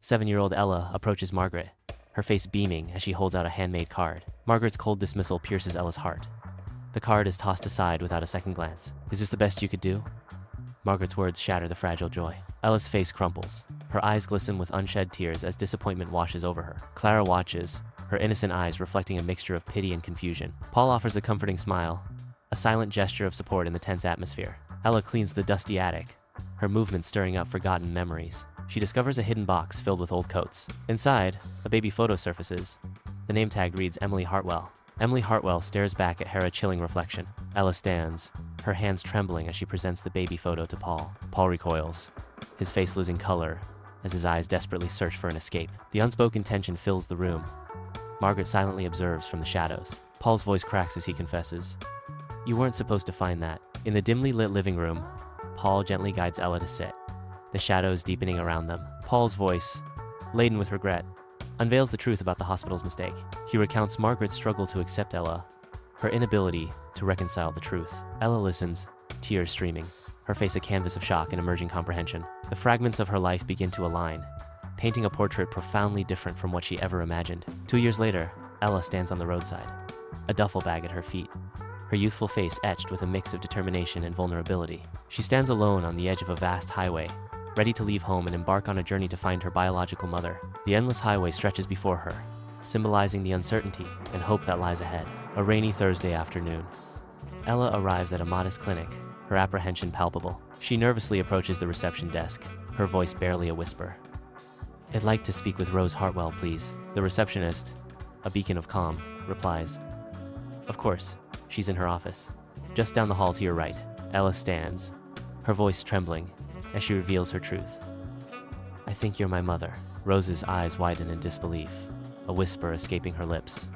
7-year-old Ella approaches Margaret, her face beaming as she holds out a handmade card. Margaret's cold dismissal pierces Ella's heart. The card is tossed aside without a second glance. "Is this the best you could do?" Margaret's words shatter the fragile joy. Ella's face crumples. Her eyes glisten with unshed tears as disappointment washes over her. Clara watches, her innocent eyes reflecting a mixture of pity and confusion. Paul offers a comforting smile, a silent gesture of support in the tense atmosphere. Ella cleans the dusty attic, her movements stirring up forgotten memories. She discovers a hidden box filled with old coats. Inside, a baby photo surfaces. The name tag reads Emily Hartwell. Emily Hartwell stares back at her, a chilling reflection. Ella stands, her hands trembling as she presents the baby photo to Paul. Paul recoils, his face losing color as his eyes desperately search for an escape. The unspoken tension fills the room. Margaret silently observes from the shadows. Paul's voice cracks as he confesses, "You weren't supposed to find that." In the dimly lit living room, Paul gently guides Ella to sit, the shadows deepening around them. Paul's voice, laden with regret, unveils the truth about the hospital's mistake. He recounts Margaret's struggle to accept Ella, her inability to reconcile the truth. Ella listens, tears streaming, her face a canvas of shock and emerging comprehension. The fragments of her life begin to align, painting a portrait profoundly different from what she ever imagined. 2 years later, Ella stands on the roadside, a duffel bag at her feet, her youthful face etched with a mix of determination and vulnerability. She stands alone on the edge of a vast highway, ready to leave home and embark on a journey to find her biological mother. The endless highway stretches before her, symbolizing the uncertainty and hope that lies ahead. A rainy Thursday afternoon, Ella arrives at a modest clinic, her apprehension palpable. She nervously approaches the reception desk, her voice barely a whisper. "I'd like to speak with Rose Hartwell, please." The receptionist, a beacon of calm, replies, "Of course, she's in her office. Just down the hall to your right." Ella stands, her voice trembling as she reveals her truth. "I think you're my mother." Rose's eyes widen in disbelief, a whisper escaping her lips.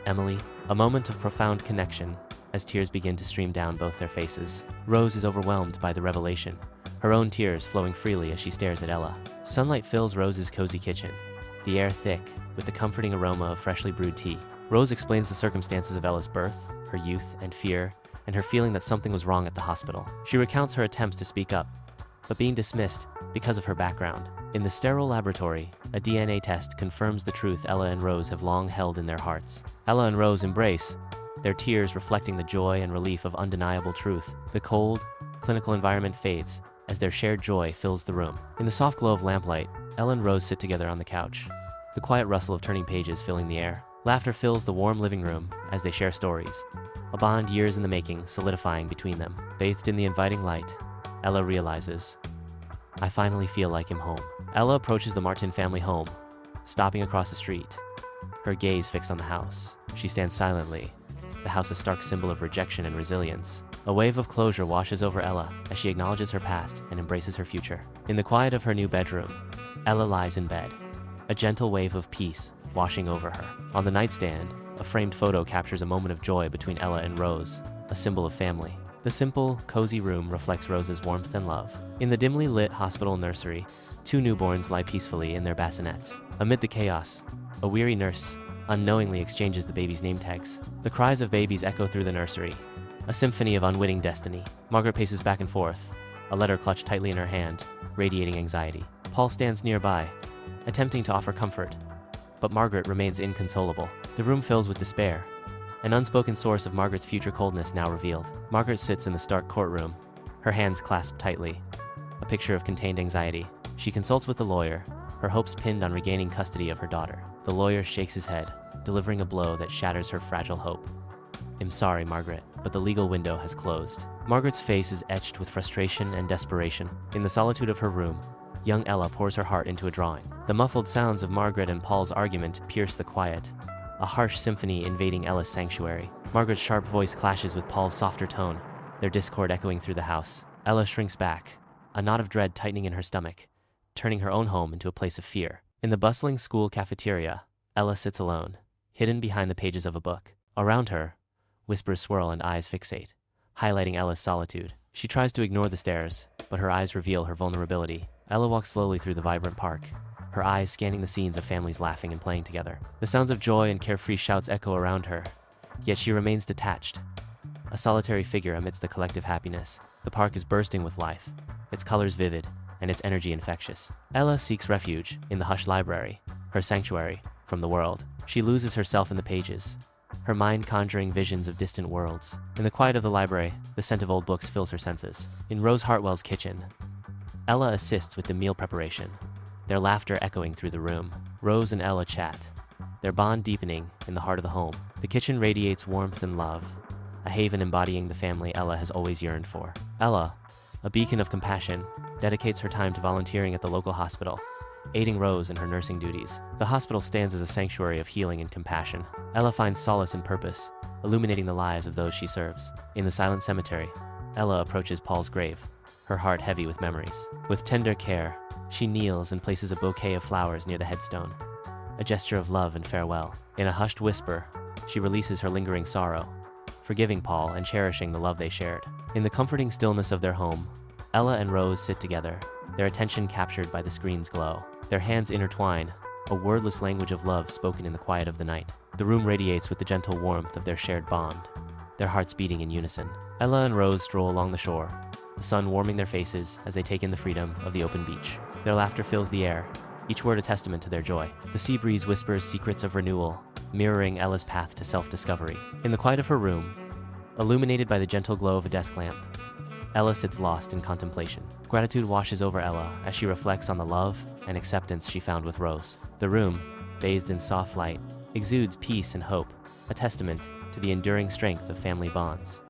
"Emily?" A moment of profound connection as tears begin to stream down both their faces. Rose is overwhelmed by the revelation, her own tears flowing freely as she stares at Ella. Sunlight fills Rose's cozy kitchen, the air thick with the comforting aroma of freshly brewed tea. Rose explains the circumstances of Ella's birth, her youth and fear, and her feeling that something was wrong at the hospital. She recounts her attempts to speak up, but being dismissed because of her background. In the sterile laboratory, a DNA test confirms the truth Ella and Rose have long held in their hearts. Ella and Rose embrace, their tears reflecting the joy and relief of undeniable truth. The cold, clinical environment fades as their shared joy fills the room. In the soft glow of lamplight, Ella and Rose sit together on the couch, the quiet rustle of turning pages filling the air. Laughter fills the warm living room as they share stories, a bond years in the making solidifying between them. Bathed in the inviting light, Ella realizes, "I finally feel like I'm home." Ella approaches the Martin family home, stopping across the street, her gaze fixed on the house. She stands silently, the house a stark symbol of rejection and resilience. A wave of closure washes over Ella as she acknowledges her past and embraces her future. In the quiet of her new bedroom, Ella lies in bed, a gentle wave of peace washing over her. On the nightstand, a framed photo captures a moment of joy between Ella and Rose, a symbol of family. The simple, cozy room reflects Rose's warmth and love. In the dimly lit hospital nursery, 2 newborns lie peacefully in their bassinets. Amid the chaos, a weary nurse unknowingly exchanges the baby's name tags. The cries of babies echo through the nursery, a symphony of unwitting destiny. Margaret paces back and forth, a letter clutched tightly in her hand, radiating anxiety. Paul stands nearby, attempting to offer comfort, but Margaret remains inconsolable. The room fills with despair, an unspoken source of Margaret's future coldness now revealed. Margaret sits in the stark courtroom, her hands clasped tightly, a picture of contained anxiety. She consults with the lawyer, her hopes pinned on regaining custody of her daughter. The lawyer shakes his head, delivering a blow that shatters her fragile hope. "I'm sorry, Margaret, but the legal window has closed." Margaret's face is etched with frustration and desperation. In the solitude of her room, young Ella pours her heart into a drawing. The muffled sounds of Margaret and Paul's argument pierce the quiet, a harsh symphony invading Ella's sanctuary. Margaret's sharp voice clashes with Paul's softer tone, their discord echoing through the house. Ella shrinks back, a knot of dread tightening in her stomach, turning her own home into a place of fear. In the bustling school cafeteria, Ella sits alone, hidden behind the pages of a book. Around her, whispers swirl and eyes fixate, highlighting Ella's solitude. She tries to ignore the stares, but her eyes reveal her vulnerability. Ella walks slowly through the vibrant park, her eyes scanning the scenes of families laughing and playing together. The sounds of joy and carefree shouts echo around her, yet she remains detached, a solitary figure amidst the collective happiness. The park is bursting with life, its colors vivid, and its energy infectious. Ella seeks refuge in the hushed library, her sanctuary from the world. She loses herself in the pages, her mind conjuring visions of distant worlds. In the quiet of the library, the scent of old books fills her senses. In Rose Hartwell's kitchen, Ella assists with the meal preparation, their laughter echoing through the room. Rose and Ella chat, their bond deepening in the heart of the home. The kitchen radiates warmth and love, a haven embodying the family Ella has always yearned for. Ella, a beacon of compassion, dedicates her time to volunteering at the local hospital, aiding Rose in her nursing duties. The hospital stands as a sanctuary of healing and compassion. Ella finds solace and purpose, illuminating the lives of those she serves. In the silent cemetery, Ella approaches Paul's grave, her heart heavy with memories. With tender care, she kneels and places a bouquet of flowers near the headstone, a gesture of love and farewell. In a hushed whisper, she releases her lingering sorrow, forgiving Paul and cherishing the love they shared. In the comforting stillness of their home, Ella and Rose sit together, their attention captured by the screen's glow. Their hands intertwine, a wordless language of love spoken in the quiet of the night. The room radiates with the gentle warmth of their shared bond, their hearts beating in unison. Ella and Rose stroll along the shore, the sun warming their faces as they take in the freedom of the open beach. Their laughter fills the air, each word a testament to their joy. The sea breeze whispers secrets of renewal, mirroring Ella's path to self-discovery. In the quiet of her room, illuminated by the gentle glow of a desk lamp, Ella sits lost in contemplation. Gratitude washes over Ella as she reflects on the love and acceptance she found with Rose. The room, bathed in soft light, exudes peace and hope, a testament to the enduring strength of family bonds.